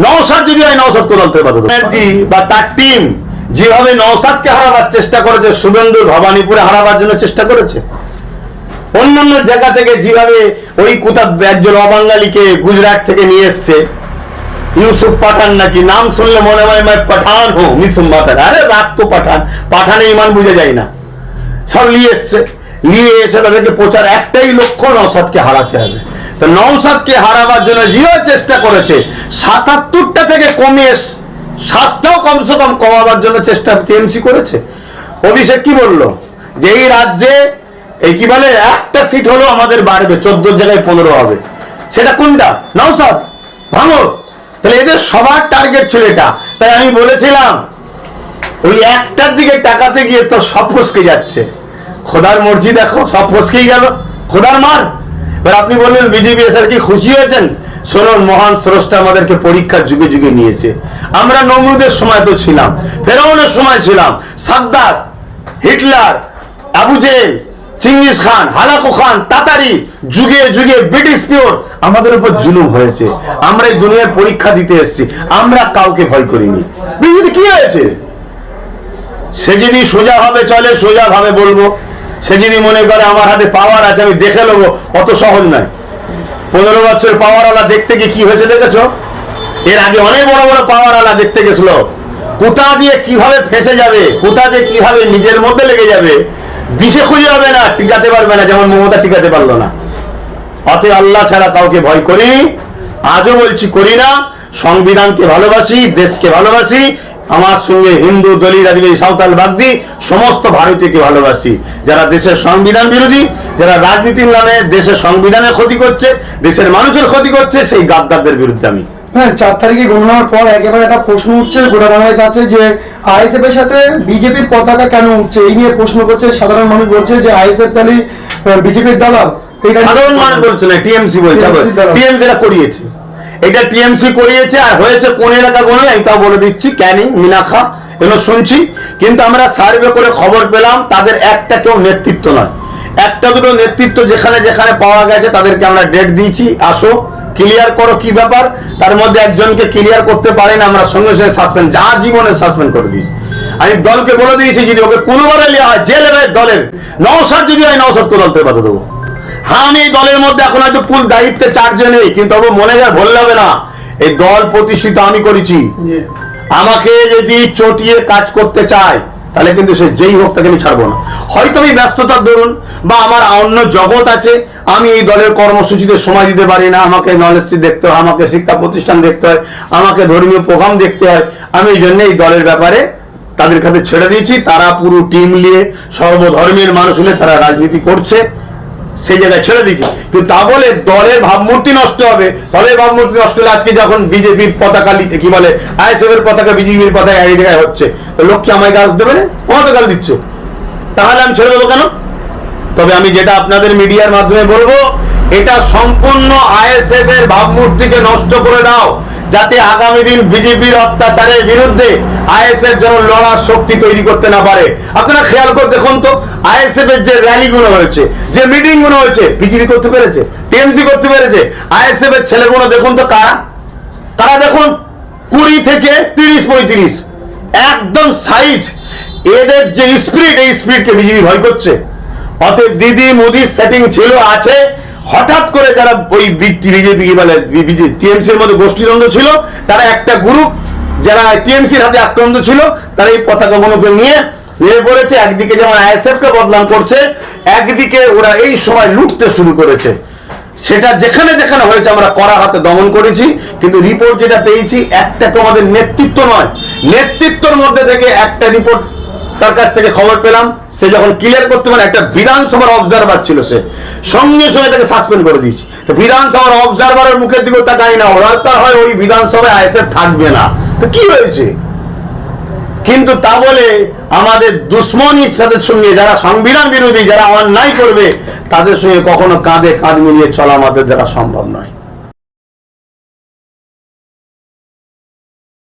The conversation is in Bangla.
নওশাদ যদি হয় নওশাদ কোদালতে ব্যানার্জি বা তার টিম যেভাবে নওশাদকে হারাবার চেষ্টা করেছে, শুভেন্দু ভবানীপুরে হারাবার জন্য চেষ্টা করেছে, অন্যান্য জায়গা থেকে যেভাবে ওই কোথা একজন অবাঙালিকে গুজরাট থেকে নিয়ে এসছে, ইউসুফ পাঠান নাকি, নাম শুনলে মনে হয় পাঠান হো মিসুম পাঠান, আরে রাত তো পাঠান, পাঠানে ইমান বুঝে যায় না, সব নিয়ে এসছে, নিয়ে এসে তাদেরকে প্রচার একটাই লক্ষ্য, নওশাদকে হারাতে হবে। তো নওশাদকে হারাবার জন্য যেও চেষ্টা করেছে, ৭৭টা থেকে কমিয়ে ৭টাও কমসে কম কমাবার জন্য চেষ্টা টিএমসি করেছে। অভিষেক কি বললো যে এই রাজ্যে এই কি বলে একটা সিট হলো আমাদের বাড়বে, 14 জায়গায় 15 হবে, সেটা কোনটা? নওশাদ ভাঙো। তাহলে এদের সবার টার্গেট ছিল এটা। তাই আমি বলেছিলাম ওই একটার দিকে টাকাতে গিয়ে তো সব ফসকে যাচ্ছে। খোদার মর্জি দেখো, সব ফসকেই গেল, খোদার মার। এবার আপনি বললেন বিজেপি এসে কি খুশি হয়েছেন? শুনুন, মহান স্রষ্টা আমাদেরকে পরীক্ষার যুগে যুগে নিয়েছে। আমরা নমরুদের সময় তো ছিলাম, ফেরাউনের সময় ছিলাম, সাদ্দাত, হিটলার, আবু জেহেল, চিঙ্গিস খান, হালাকু খান, তাতারি, যুগে যুগে ব্রিটিশ পিওর আমাদের উপর জুলুম হয়েছে। আমরা এই দুনিয়ার পরীক্ষা দিতে এসেছি, আমরা কাউকে ভয় করিনি। বিজেপি কি হয়েছে? সে যদি সোজা ভাবে চলে, সোজা ভাবে বলবো। সে যদি মনে করে আমার হাতে পাওয়ার আছে, আমি দেখে নেবো, অত সহজ নয়। 15 বছর পাওয়ারওয়ালা দেখতে গিয়ে কি হয়েছে দেখেছো? এর আগে অনেক বড় বড় পাওয়ারওয়ালা দেখতে গেছিল, কোথা দিয়ে কিভাবে ফেসে যাবে, কোথা দিয়ে কিভাবে নিজের মধ্যে লেগে যাবে, দিশে খুঁজে হবে না, টিকাতে পারবে না, যেমন মমতা টিকাতে পারলো না। অতএব আল্লাহ ছাড়া কাউকে ভয় করিনি, আজও বলছি করি না। সংবিধানকে ভালোবাসি, দেশকে ভালোবাসি, আমার সঙ্গে হিন্দু, দলিত, আদিবাসী, সাঁওতাল, বাগদি সমস্ত ভারতীয়কে ভালোবাসি। যারা দেশের সংবিধান বিরোধী, যারা রাজনীতির নামে দেশের সংবিধানের ক্ষতি করছে, দেশের মানুষের ক্ষতি করছে, সেই গাদ্দারদের বিরুদ্ধে আমি। হ্যাঁ, 4 তারিখে গণনার পর একেবারে একটা প্রশ্ন উঠছে, গোটা বাংলায় যাচ্ছে যে আইএসএফ এর সাথে বিজেপির পতাকা কেন উঠছে, এই নিয়ে প্রশ্ন করছে সাধারণ মানুষ। বলছে যে আইএসএফ তাহলে বিজেপির দালাল। সাধারণ মানুষ বলছে না, টিএমসি বলছে, টিএমসি এটা করিয়েছে, এটা টিএমসি করিয়েছে। আর হয়েছে কোন এলাকা গণে আমি তাও বলে দিচ্ছি, ক্যানিং, মিনাখা, এগুলো শুনছি। কিন্তু আমরা সার্ভে করে খবর পেলাম তাদের একটা কেউ নেতৃত্ব নয়, একটা দুটো নেতৃত্ব যেখানে যেখানে পাওয়া গেছে তাদেরকে আমরা ডেট দিয়েছি, আসো ক্লিয়ার করো কি ব্যাপার। তার মধ্যে একজনকে ক্লিয়ার করতে পারেন, আমরা সঙ্গে সঙ্গে সাসপেন্ড, যা জীবনে সাসপেন্ড করে দিয়েছি। আমি দলকে বলে দিয়েছি যদি ওকে কোনোবারে নেওয়া হয় জেলে, দলের নওশাদ যদি হয় নওশাদ কোদালতে বাধা দেবো। হ্যাঁ, আমি এই দলের মধ্যে এখন হয়তো ফুল দায়িত্বে চার্জে নেই, কিন্তু তবু মনে যায় ভুললে হবে না, এই দল প্রতিষ্ঠিত আমি করেছি। আমাকে যদি চটিয়ে কাজ করতে চায় তাহলে কিন্তু সে যেই হোক তাকে আমি ছাড়বো না। হয়তো আমি ব্যস্ততার দরুন বা আমার অন্য জগৎ আছে, আমি এই দলের কর্মসূচিতে সময় দিতে পারি না, আমাকে নলেজ দেখতে হয়, আমাকে শিক্ষা প্রতিষ্ঠান দেখতে হয়, আমাকে ধর্মীয় প্রোগ্রাম দেখতে হয়। আমি এই জন্য এই দলের ব্যাপারে তাদের কাছে ছেড়ে দিয়েছি। তারা পুরো টিম নিয়ে সর্বধর্মের মানুষ হলে তারা রাজনীতি করছে, সেই জায়গায় ছেড়ে দিয়েছি। কিন্তু তা বলে দলের ভাবমূর্তি নষ্ট হবে। দলের ভাবমূর্তি নষ্ট হলে আজকে যখন বিজেপির পতাকা লিখে কি বলে আইএসএফ এর পতাকা বিজেপির পতাকা এই জায়গায় হচ্ছে, তো লোক কি আমায় গাল দেবে না? আমাকে গাল দিচ্ছ, তাহলে আমি ছেড়ে দেবো কেন? তবে আমি যেটা আপনাদের মিডিয়ার মাধ্যমে বলবো, এটা সম্পূর্ণ আইএসএফ এর ভাবমূর্তিকে নষ্ট করে দাও, যাতে আগামী দিন বিজেপির অত্যাচারের বিরুদ্ধে আইএসএফ যেন লড়ার শক্তি তৈরি করতে না পারে। আপনারা খেয়াল করে দেখুন তো, আইএসএফ এর যে র্যালি গুলো হয়েছে, যে মিটিং গুলো হয়েছে, বিজেপি করতে পেরেছে, টিএমসি করতে পেরেছে। আইএসএফ এর ছেলেগুলো দেখুন তো কারা দেখুন, 20 থেকে 30-35 একদম সাইজ। এদের যে স্পিরিট, এই স্পিরিটকে বিজেপি ভয় করছে। অতএব দিদি মোদির সেটিং ছিল, আছে। হঠাৎ করে যারা ওই বিজেপি বলে টিএমসির মধ্যে গোষ্ঠীদ্বন্দ্ব ছিল, তারা একটা গ্রুপ যারা টিএমসির হাতে আক্রান্ত ছিল, তারা এই পতাকাগুলোকে নিয়ে নেমে পড়েছে। একদিকে যেমন আইএসএফ কে বদনাম করছে, একদিকে ওরা এই সময় লুটতে শুরু করেছে। সেটা যেখানে যেখানে হয়েছে আমরা কড়া হাতে দমন করেছি। কিন্তু রিপোর্ট যেটা পেয়েছি, একটা তো আমাদের নেতৃত্ব নয়, নেতৃত্বের মধ্যে থেকে একটা রিপোর্ট তার কাছ থেকে খবর পেলাম, সে যখন ক্লিয়ার করতে পারে, একটা বিধানসভার অবজারভার ছিল, সে সঙ্গে সঙ্গে তাকে সাসপেন্ড করে দিয়েছে। তো বিধানসভার অবজারভারের মুখের দিকে তাকাই না, ওরা হয় ওই বিধানসভায় আইএসএফ থাকবে না, তো কি হয়েছে? কিন্তু তা বলে আমাদের দুশ্মনীর সাথে সঙ্গে যারা সংবিধান বিরোধী, যারা অন্যায় করবে, তাদের সঙ্গে কখনো কাঁধে কাঁধ মিলিয়ে চলা আমাদের দ্বারা সম্ভব নয়।